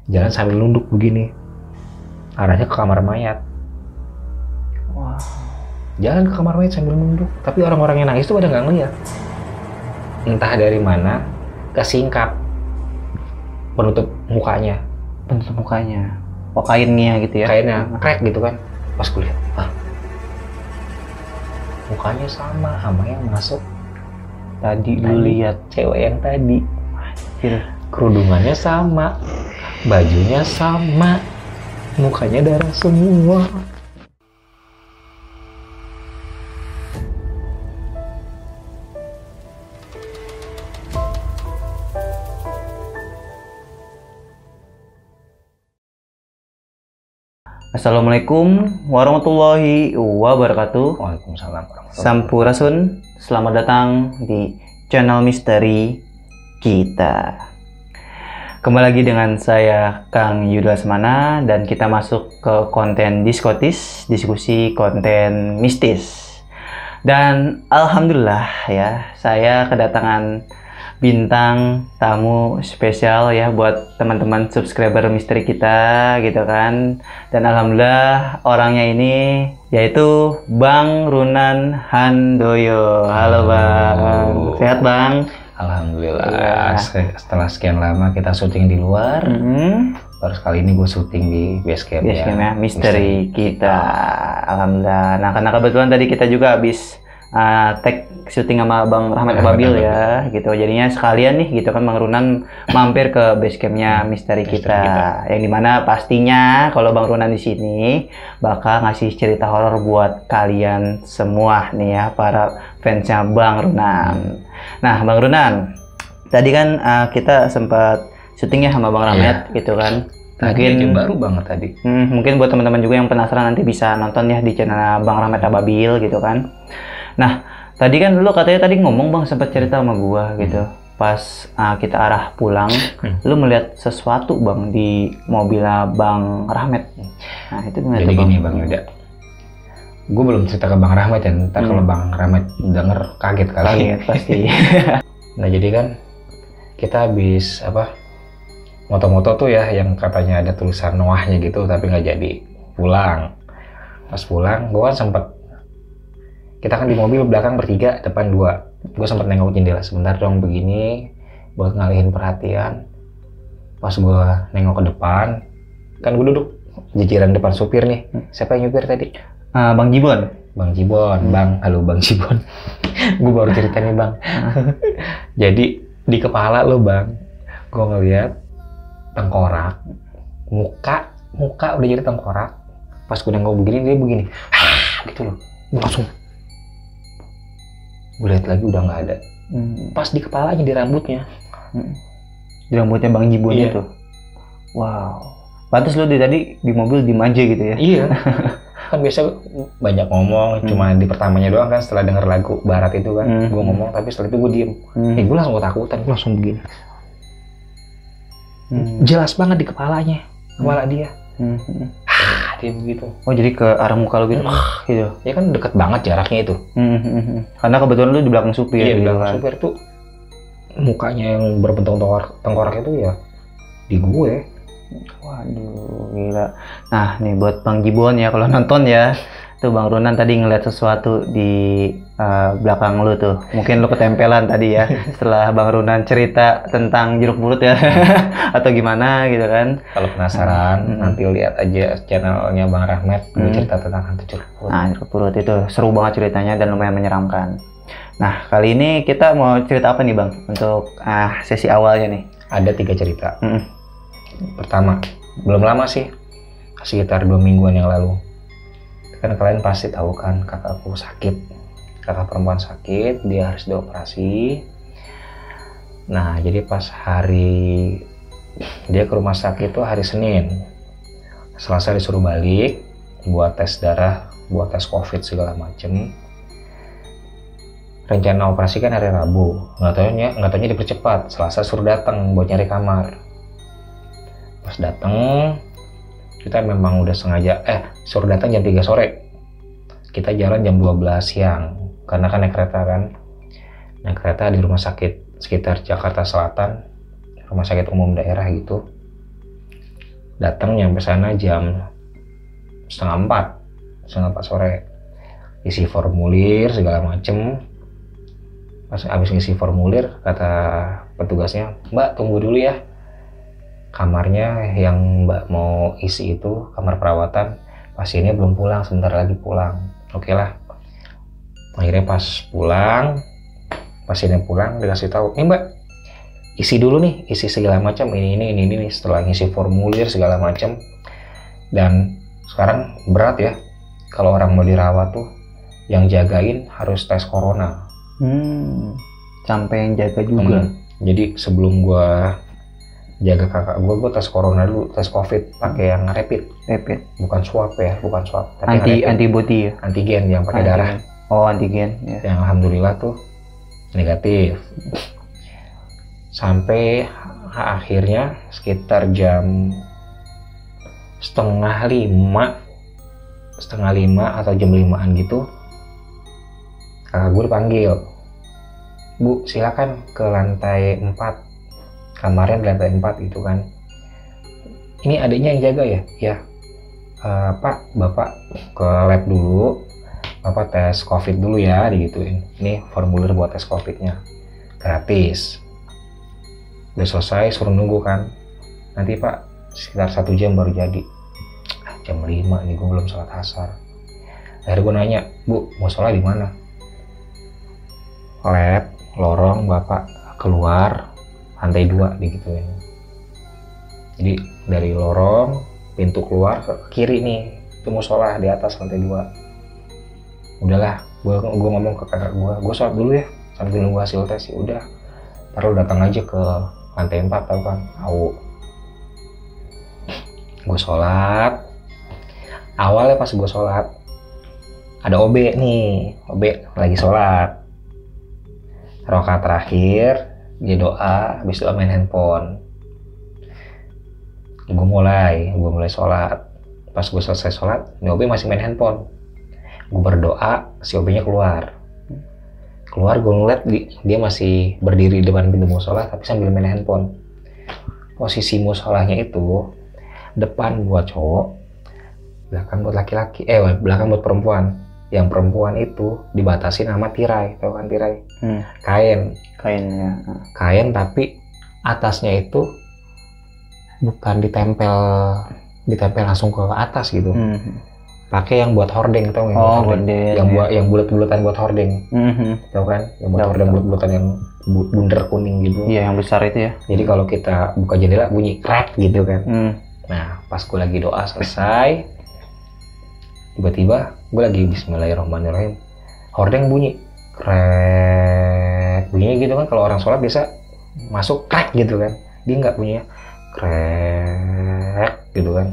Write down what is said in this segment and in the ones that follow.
jalan sambil nunduk begini, arahnya ke kamar mayat. Wah. Jalan ke kamar mayat sambil nunduk, tapi orang-orang yang nangis tuh pada nggak ngeliat. Entah dari mana kesingkap penutup mukanya. Penutup mukanya. Oh, kainnya gitu ya? Kainnya crack gitu kan. Pas gue lihat, mukanya sama yang masuk Tadi lu lihat cewek yang tadi. Anjir. Kerudungannya sama, bajunya sama, mukanya darah semua. Assalamualaikum warahmatullahi wabarakatuh. Waalaikumsalam warahmatullahi Sampurasun, selamat datang di channel misteri kita. Kembali lagi dengan saya Kang Yuda Lesmana dan kita masuk ke konten diskotis, diskusi konten mistis. Dan alhamdulillah ya, saya kedatangan bintang tamu spesial ya buat teman-teman subscriber misteri kita gitu kan. Dan alhamdulillah orangnya ini yaitu Bang Runan Handoyo. Halo Bang, sehat Bang? Alhamdulillah. Ya. Setelah sekian lama kita syuting di luar, baru kali ini gue syuting di base camp ya, misteri kita. Alhamdulillah. Nah, karena kebetulan tadi kita juga habis tag syuting sama Bang Rahmat Ababil ya, gitu. Jadinya sekalian nih, gitu kan, Bang Runan mampir ke base campnya misteri kita. Yang dimana pastinya kalau Bang Runan di sini bakal ngasih cerita horor buat kalian semua nih ya, para fansnya Bang Runan. Nah, Bang Runan, tadi kan kita sempat syuting ya sama Bang Rahmat, gitu kan. Mungkin baru banget tadi. Mungkin buat teman-teman juga yang penasaran nanti bisa nonton ya di channel Bang Rahmat Ababil gitu kan. Nah, tadi kan lu katanya tadi ngomong Bang, sempat cerita sama gua gitu. Pas kita arah pulang, lu melihat sesuatu Bang di mobilnya Bang Rahmat. Nah, itu gimana? Jadi tuh, gini Bang Yuda, gue belum cerita ke Bang Rahmat ya, ntar kalau Bang Rahmat denger kaget kali. Kaget pasti. Nah jadi kan kita habis moto-moto tuh ya, yang katanya ada tulisan Noahnya gitu, tapi nggak jadi. Pulang, pas pulang gue kan sempet, kita kan di mobil belakang bertiga, depan dua. Gue sempet nengok jendela sebentar dong begini, buat ngalihin perhatian. Pas gue nengok ke depan, kan gue duduk jajaran depan supir nih. Siapa yang nyupir tadi? Bang Jibon. Bang Jibon, Bang. Halo Bang Jibon. Gue baru cerita nih Bang. Jadi di kepala lo Bang, gue ngeliat tengkorak, muka udah jadi tengkorak. Pas gue nengok begini, dia begini, gitu loh. Gue langsung, gue lihat lagi udah nggak ada. Pas di kepalanya, di rambutnya. Di rambutnya Bang Jibon itu. Wow. Pantes lo tadi di mobil diem aja gitu ya? Iya. Kan biasa banyak ngomong, cuma di pertamanya doang kan, setelah denger lagu barat itu kan, gue ngomong, tapi setelah itu gue diem. Gue langsung ketakutan, gue langsung begini. Jelas banget di kepalanya, kepala dia. Dia begitu. Oh, jadi ke arah muka lo gitu? Gitu. Ya kan deket banget jaraknya itu. Karena kebetulan lu di belakang supir. Iya, di gitu belakang kan. supir tuh mukanya yang berbentuk tengkorak itu ya di gue. Waduh, gila. Nah, nih buat Bang Jibon ya, kalau nonton ya, tuh Bang Runan tadi ngeliat sesuatu di belakang lu tuh. Mungkin lu ketempelan tadi ya, setelah Bang Runan cerita tentang jeruk purut ya, atau gimana gitu kan. Kalau penasaran, nanti lihat aja channelnya Bang Rahmat, gue cerita tentang hantu jeruk purut. Nah, jeruk purut itu seru banget ceritanya dan lumayan menyeramkan. Nah, kali ini kita mau cerita apa nih Bang, untuk sesi awalnya nih? Ada 3 cerita. Pertama, belum lama sih, sekitar 2 mingguan yang lalu. Kan kalian pasti tahu kan, kakakku sakit, kakak perempuan sakit, dia harus dioperasi. Nah, jadi pas hari dia ke rumah sakit tuh hari Senin, Selasa disuruh balik buat tes darah, buat tes COVID segala macem. Rencana operasi kan hari Rabu, nggak taunya dipercepat, Selasa suruh datang buat nyari kamar. Pas dateng, kita memang udah sengaja, suruh datang jam 3 sore. Kita jalan jam 12 siang, karena kan naik kereta kan. Naik kereta di rumah sakit sekitar Jakarta Selatan, rumah sakit umum daerah gitu. Datang nyampe sana jam setengah 4 sore, isi formulir segala macem. Pas abis ngisi formulir, kata petugasnya, "Mbak tunggu dulu ya, kamarnya yang Mbak mau isi itu kamar perawatan, pasiennya belum pulang, sebentar lagi pulang." Oke lah. Akhirnya pas pulang, pasiennya pulang, dikasih tahu, "Nih Mbak, isi dulu nih, isi segala macam ini." Setelah ngisi formulir segala macam, dan sekarang berat ya, kalau orang mau dirawat tuh yang jagain harus tes corona. Sampai yang jaga juga. Jadi sebelum gua jaga kakak gua tes corona dulu, tes covid pakai yang rapid, bukan swab, tapi Antibody ya, antigen yang pakai darah. Oh, antigen ya. Yang alhamdulillah tuh negatif. Sampai akhirnya sekitar jam setengah lima atau jam 5-an gitu, kakak gue dipanggil, "Bu, silakan ke lantai 4, kamarnya di lantai 4 gitu kan. Ini adiknya yang jaga ya?" "Ya, Pak, Bapak ke lab dulu, Bapak tes covid dulu ya," digituin. "Ini formulir buat tes covidnya, gratis." Udah selesai, suruh nunggu kan. "Nanti Pak, sekitar 1 jam baru jadi." Jam 5 nih, gue belum sholat asar. Akhirnya gue nanya, "Bu, mau sholat di mana?" "Lab, lorong Bapak keluar, lantai 2 digituin. Jadi dari lorong, pintu keluar ke kiri nih, itu musola di atas lantai 2. Udahlah, gue ngomong ke kakak gue sholat dulu ya sambil nunggu hasil tes. Ya udah, ntar lo datang aja ke lantai 4, tau kan? Gue sholat. Awalnya pas gue sholat, ada OB lagi sholat. Rakaat terakhir, dia doa, habis doa main handphone. Gue mulai sholat. Pas gue selesai sholat, ini OB masih main handphone. Gue berdoa, si OB-nya keluar, gue ngeliat dia masih berdiri di depan pintu musola tapi sambil main handphone. Posisi musolanya itu depan buat cowok, belakang buat laki-laki, belakang buat perempuan. Yang perempuan itu dibatasin sama tirai, tau kan tirai? Kain tapi atasnya itu bukan ditempel langsung ke atas gitu. Pakai yang buat hordeng, tau nggak? Yang bulat-bulatan buat hordeng. Tau kan? Yang buat hordeng bulat-bulatan yang bundar kuning gitu. Iya, yang besar itu ya. Jadi kalau kita buka jendela bunyi krek gitu kan. Nah, pas gue lagi doa selesai, tiba-tiba gue lagi bismillahirrahmanirrahim, hordeng bunyi krek, bunyinya gitu kan. Kalau orang sholat biasa masuk krek gitu kan, dia nggak, bunyinya krek gitu kan.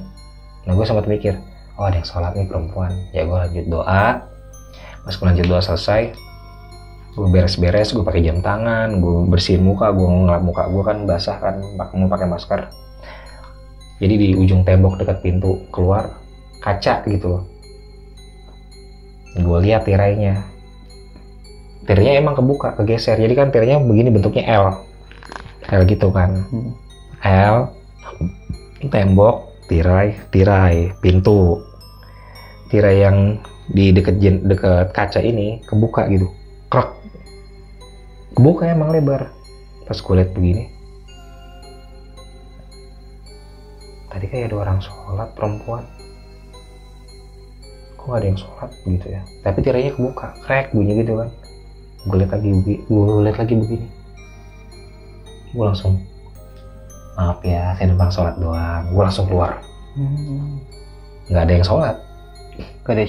Nah, gue sempat mikir, oh ada yang sholat nih perempuan. Ya gue lanjut doa. Pas gue lanjut doa selesai, gue beres-beres, gue pakai jam tangan, gue bersihin muka, gue ngelap muka gue kan basah kan, mau pakai masker. Jadi di ujung tembok dekat pintu keluar kaca gitu loh, gue lihat tirainya emang kebuka, kegeser. Jadi kan tirainya begini, bentuknya L gitu kan. L, tembok, tirai, pintu. Tirai yang di deket kaca ini kebuka gitu, krek, kebuka emang lebar. Pas gue lihat begini, tadi kayak ada orang sholat perempuan, kok gak ada yang sholat gitu ya, tapi tirainya kebuka, krek, bunyi gitu kan. Gue lihat lagi begini, gue langsung, maaf ya, saya numpang sholat doang. Gue langsung keluar. Nggak ada yang sholat, nggak ada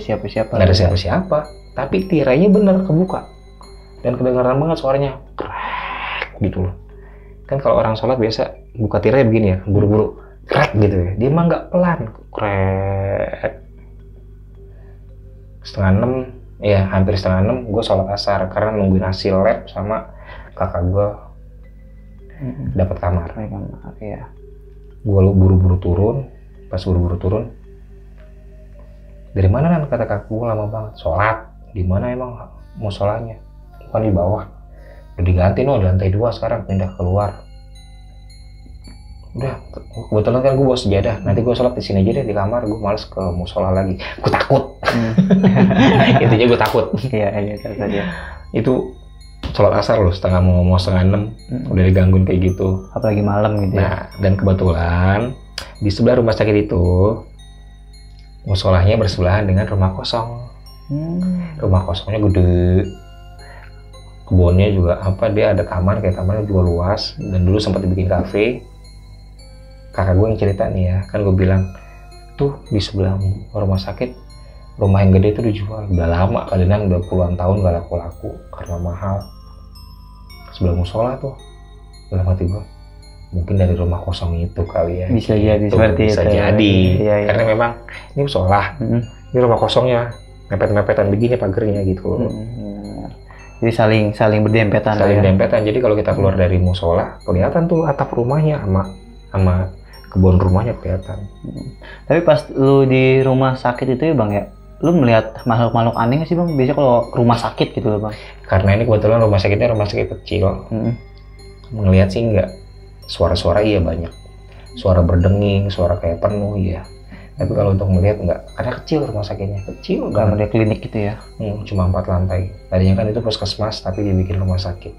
siapa-siapa, tapi tirainya bener kebuka dan kedengaran banget suaranya krek gitu loh. Kan kalau orang sholat biasa buka tirai begini ya, buru-buru krek gitu ya, dia mah nggak, pelan, krek. Hampir setengah 6 gue sholat asar karena nungguin hasil lab sama kakak gue dapat kamar. Ya. Gue buru-buru turun. Pas buru-buru turun, dari mana kan, kata kakak gue, lama banget sholat. Di mana emang musolanya? Bukan di bawah, udah diganti di lantai 2 sekarang, pindah keluar. Udah, kebetulan kan gue bawa sejadah, nanti gue sholat di sini aja deh di kamar, gue males ke musola lagi, gue takut. Intinya gue takut. Iya takut ya. Itu sholat asar loh, mau 5:30, udah digangguin kayak gitu. Apalagi malam gitu ya. Nah, dan kebetulan di sebelah rumah sakit itu musolahnya bersebelahan dengan rumah kosong. Rumah kosongnya gede, kebunnya juga dia ada taman, kayak tamannya juga luas, dan dulu sempat dibikin kafe. Kakak gue yang cerita nih ya, kan gue bilang tuh di sebelah rumah sakit rumah yang gede itu dijual, udah lama, kadang udah puluhan tahun gak laku-laku karena mahal. Sebelah musola tuh, dalam hati gue, mungkin dari rumah kosong itu kali ya. Bisa jadi seperti bisa itu. jadi, iya. Karena memang ini musola, ini rumah kosongnya, mepet-mepetan begini pagernya gitu. Jadi saling berdempetan. Saling dempetan. Jadi kalau kita keluar dari musola, kelihatan tuh atap rumahnya sama kebun rumahnya kelihatan. Tapi pas lu di rumah sakit itu ya Bang ya, lu melihat makhluk-makhluk aneh nggak sih Bang? Biasanya kalau rumah sakit gitu loh Bang. Karena ini kebetulan rumah sakitnya rumah sakit kecil. Ngelihat sih enggak. Suara-suara iya banyak. Suara berdenging, suara kayak penuh iya. Tapi kalau untuk melihat enggak, karena kecil rumah sakitnya, kecil Nggak banget. ada klinik gitu ya? Cuma 4 lantai. Tadinya kan itu puskesmas, tapi dibikin rumah sakit.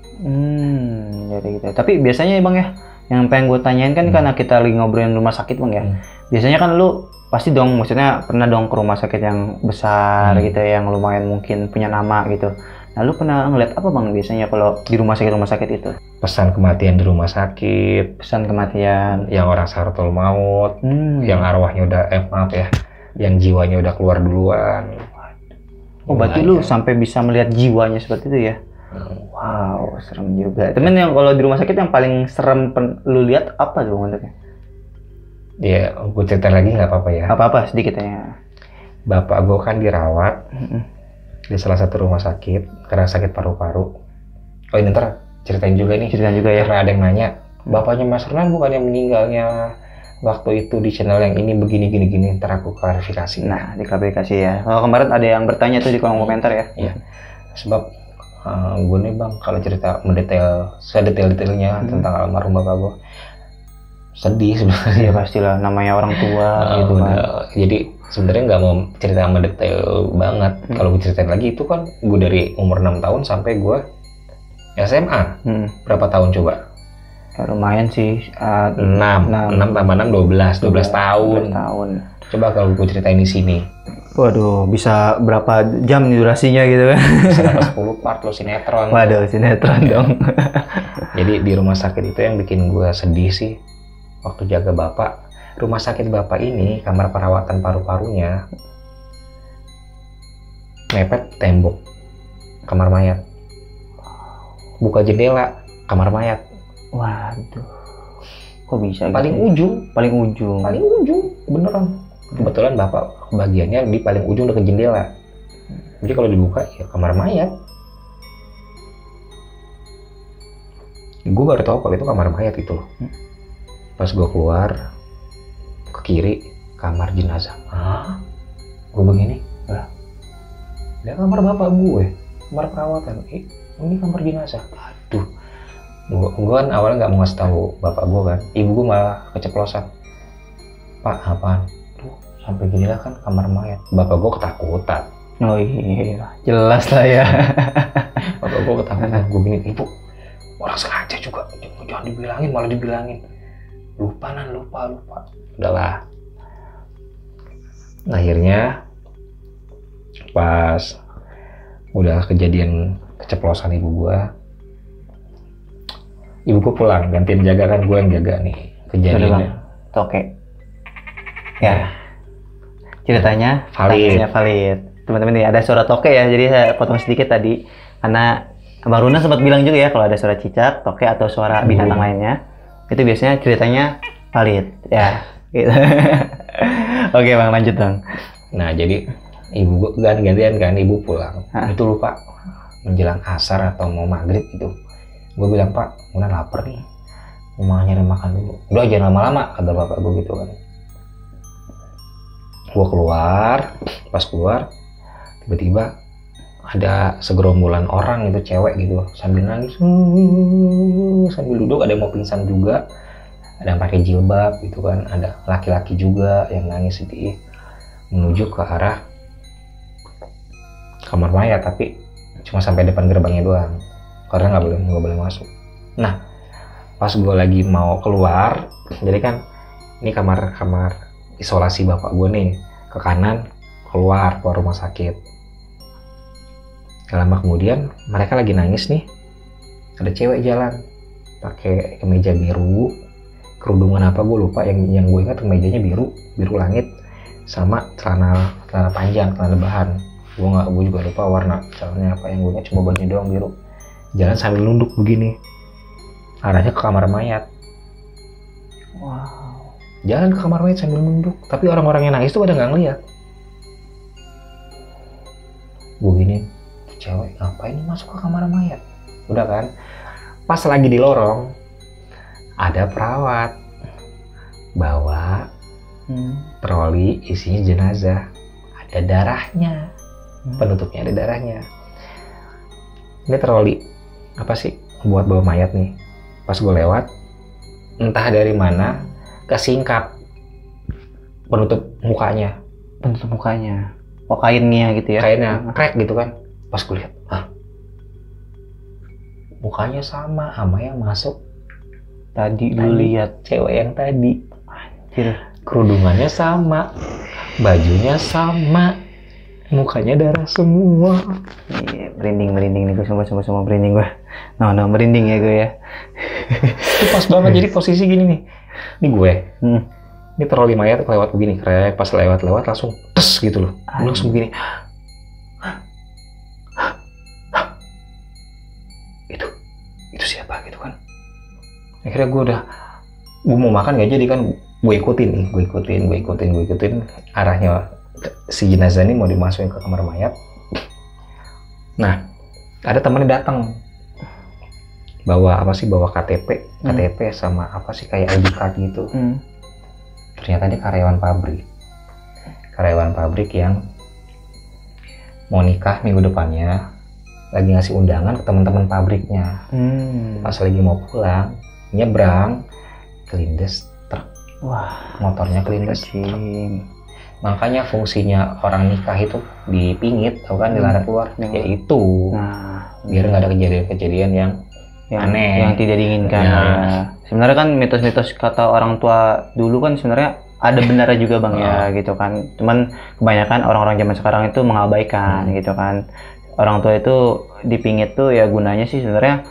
Jadi gitu. Tapi biasanya ya Bang ya, yang pengen gue tanyain kan karena kita lagi ngobrolin rumah sakit Bang ya. Biasanya kan lu pasti dong, maksudnya pernah dong ke rumah sakit yang besar gitu ya, yang lumayan mungkin punya nama gitu. Nah lu pernah ngeliat apa Bang biasanya kalau di rumah sakit itu? Pesan kematian di rumah sakit. Pesan kematian. Yang orang saratul maut. Yang arwahnya udah, maaf ya, yang jiwanya udah keluar duluan. Oh berarti lu sampai bisa melihat jiwanya seperti itu ya? Wow, serem juga. Temen yang kalau di rumah sakit yang paling serem lu lihat apa tuh bentuknya? Ya, gue cerita lagi nggak apa-apa ya? Apa-apa sedikit ya. Bapak gue kan dirawat di salah satu rumah sakit karena sakit paru-paru. Oh ini ntar ceritain juga nih. Ceritain juga ya. Karena ada yang nanya, bapaknya Mas Renan bukan yang meninggalnya waktu itu di channel yang ini begini. Ntar aku klarifikasi. Nah, diklarifikasi ya. Kalau kemarin ada yang bertanya tuh di kolom komentar ya. Iya. Sebab gue nih Bang, kalau cerita sedetail-detailnya tentang almarhum bapak gue, sedih sebenarnya. Ya pastilah, namanya orang tua gitu kan. Jadi sebenarnya nggak mau cerita mendetail banget. Kalau gue ceritain lagi itu kan gue dari umur 6 tahun sampai gue SMA. Berapa tahun coba? Ya, lumayan sih. 6 tambah 6 12 tahun. Coba kalau gue ceritain di sini. Waduh, bisa berapa jam nih durasinya gitu kan? Bisa dapat 10 part lo sinetron. Waduh, sinetron dong. Jadi di rumah sakit itu yang bikin gue sedih sih, waktu jaga bapak. Rumah sakit bapak ini, kamar perawatan paru-parunya mepet tembok kamar mayat. Buka jendela kamar mayat. Waduh, kok bisa? Paling gitu? Paling ujung, beneran. Kebetulan bapak bagiannya di paling ujung dekat jendela. Jadi kalau dibuka ya kamar mayat. Gue baru tahu kalau itu kamar mayat itu. Pas gue keluar ke kiri, kamar jenazah. Gue begini, lihat kamar bapak gue, kamar perawatan. Ini kamar jenazah. Aduh, gue kan awalnya nggak mau ngasih tahu bapak gue kan. Ibu gue malah keceplosan. Pak, apaan? Sampai gini lah kan kamar mayat. Bapak gue ketakutan. Oh iya, jelas lah ya. Bapak gue ketakutan. Gue gini, ibu, orang sengaja juga. Jangan dibilangin, malah dibilangin. Lupa. Udahlah. Akhirnya pas udah kejadian keceplosan ibu gue pulang, gantiin jaga kan, gue yang jaga nih kejadiannya. Toke. Ya. Ceritanya valid. Teman-teman nih ada suara toke ya, jadi saya potong sedikit tadi karena Bang Runa sempat bilang juga ya kalau ada suara cicak, toke atau suara binatang lainnya itu biasanya ceritanya valid ya. Gitu. Oke Bang, lanjut Bang. Nah jadi ibu gue gantian kan, ibu pulang itu lupa menjelang asar atau mau maghrib gitu. Gue bilang, Pak, Muna lapar nih, mau nyari makan dulu. Udah jangan lama-lama, kata bapak gue gitu kan. Gue keluar, pas keluar tiba-tiba ada segerombolan orang itu cewek gitu sambil nangis, sambil duduk, ada yang mau pingsan juga, ada yang pakai jilbab gitu kan, ada laki-laki juga yang nangis sedih menuju ke arah kamar mayat, tapi cuma sampai depan gerbangnya doang karena nggak boleh masuk. Nah pas gue lagi mau keluar, jadi kan ini kamar isolasi bapak gue nih, ke kanan keluar rumah sakit. Gak lama kemudian mereka lagi nangis nih, ada cewek jalan pakai kemeja biru, kerudungan apa gue lupa, yang gue ingat kemejanya biru langit, sama celana panjang, celana bahan. Gue juga lupa warna celananya apa, yang gue ingat cuma bajunya doang biru. Jalan sambil nunduk begini, arahnya ke kamar mayat. Wow. Jalan ke kamar mayat sambil nunduk, tapi orang-orang yang nangis tuh pada nggak ngeliat. Gue gini, cewek ngapain masuk ke kamar mayat? Udah kan, pas lagi di lorong ada perawat bawa troli isinya jenazah, ada darahnya, penutupnya ada darahnya. Ini troli apa sih buat bawa mayat nih. Pas gue lewat, entah dari mana kesingkap penutup mukanya. Oh, kainnya gitu ya? Kainnya crack gitu kan. Pas gue lihat, mukanya sama yang masuk Tadi lu lihat cewek yang tadi. Anjir. Kerudungannya sama, bajunya sama, mukanya darah semua. Iya, merinding nih gue, semua merinding gue. No, merinding ya gue ya. Itu pas banget, jadi posisi gini nih. Ini gue. Ini troli mayat lewat begini, krek, pas lewat langsung tes gitu loh. Gue langsung begini. Itu siapa gitu kan. Akhirnya gue mau makan gak jadi kan, gue ikutin arahnya si jenazah ini mau dimasukin ke kamar mayat. Nah ada temennya datang bawa KTP sama apa sih kayak ID card gitu. Ternyata dia karyawan pabrik yang mau nikah minggu depannya, lagi ngasih undangan ke teman-teman pabriknya. Pas lagi mau pulang, nyebrang, kelindes truk. Wah, motornya kelindes truk. Makanya fungsinya orang nikah itu dipingit, tau kan, dilarang keluar. Ya itu, biar nggak ada kejadian-kejadian yang aneh, yang tidak diinginkan. Ya. Sebenarnya kan mitos-mitos kata orang tua dulu kan sebenarnya ada benarnya juga bang ya gitu kan. Cuman kebanyakan orang-orang zaman sekarang itu mengabaikan gitu kan. Orang tua itu dipingit tuh ya gunanya sih sebenarnya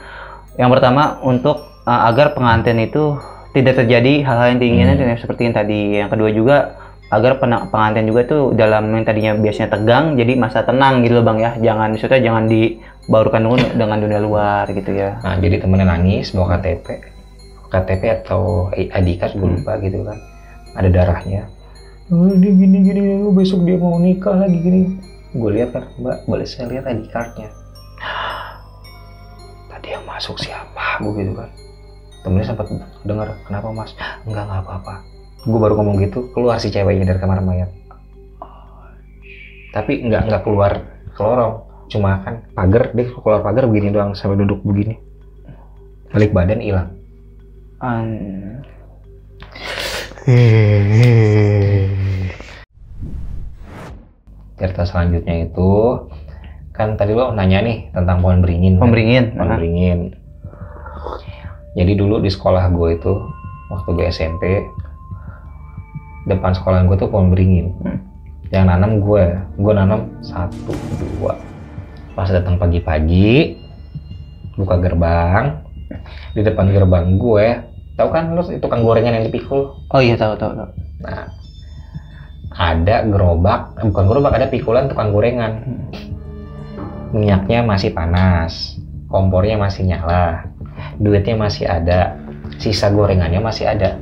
yang pertama untuk agar pengantin itu tidak terjadi hal-hal yang diinginkan seperti yang tadi. Yang kedua juga agar pengantin juga tuh dalam yang tadinya biasanya tegang jadi masa tenang gitu loh bang ya. Jangan dibaurkan dengan dunia luar gitu ya. Nah jadi temennya nangis bawa KTP atau ID card gue lupa gitu kan, ada darahnya. Dia gini besok dia mau nikah lagi gini. Gue lihat kan, mbak boleh saya lihat ID cardnya? Tadi yang masuk siapa? Gue gitu kan. Temennya sempat dengar, kenapa mas? Enggak apa-apa. Gue baru ngomong gitu, keluar si ceweknya dari kamar mayat. Tapi nggak keluar ke lorong, cuma kan pagar, dia keluar pagar begini doang sambil duduk begini. Balik badan hilang. Cerita selanjutnya itu kan tadi lo nanya nih tentang pohon beringin. Pohon beringin. Jadi dulu di sekolah gue itu waktu gue SMP, depan sekolah gue tuh pohon beringin. Yang nanam gue nanam 1, 2. Pas datang pagi-pagi, buka gerbang, di depan gerbang gue, tahu kan lo tukang gorengan yang dipikul? Oh iya tahu. Nah, ada bukan gerobak, ada pikulan tukang gorengan. Minyaknya masih panas, kompornya masih nyala, duitnya masih ada, sisa gorengannya masih ada.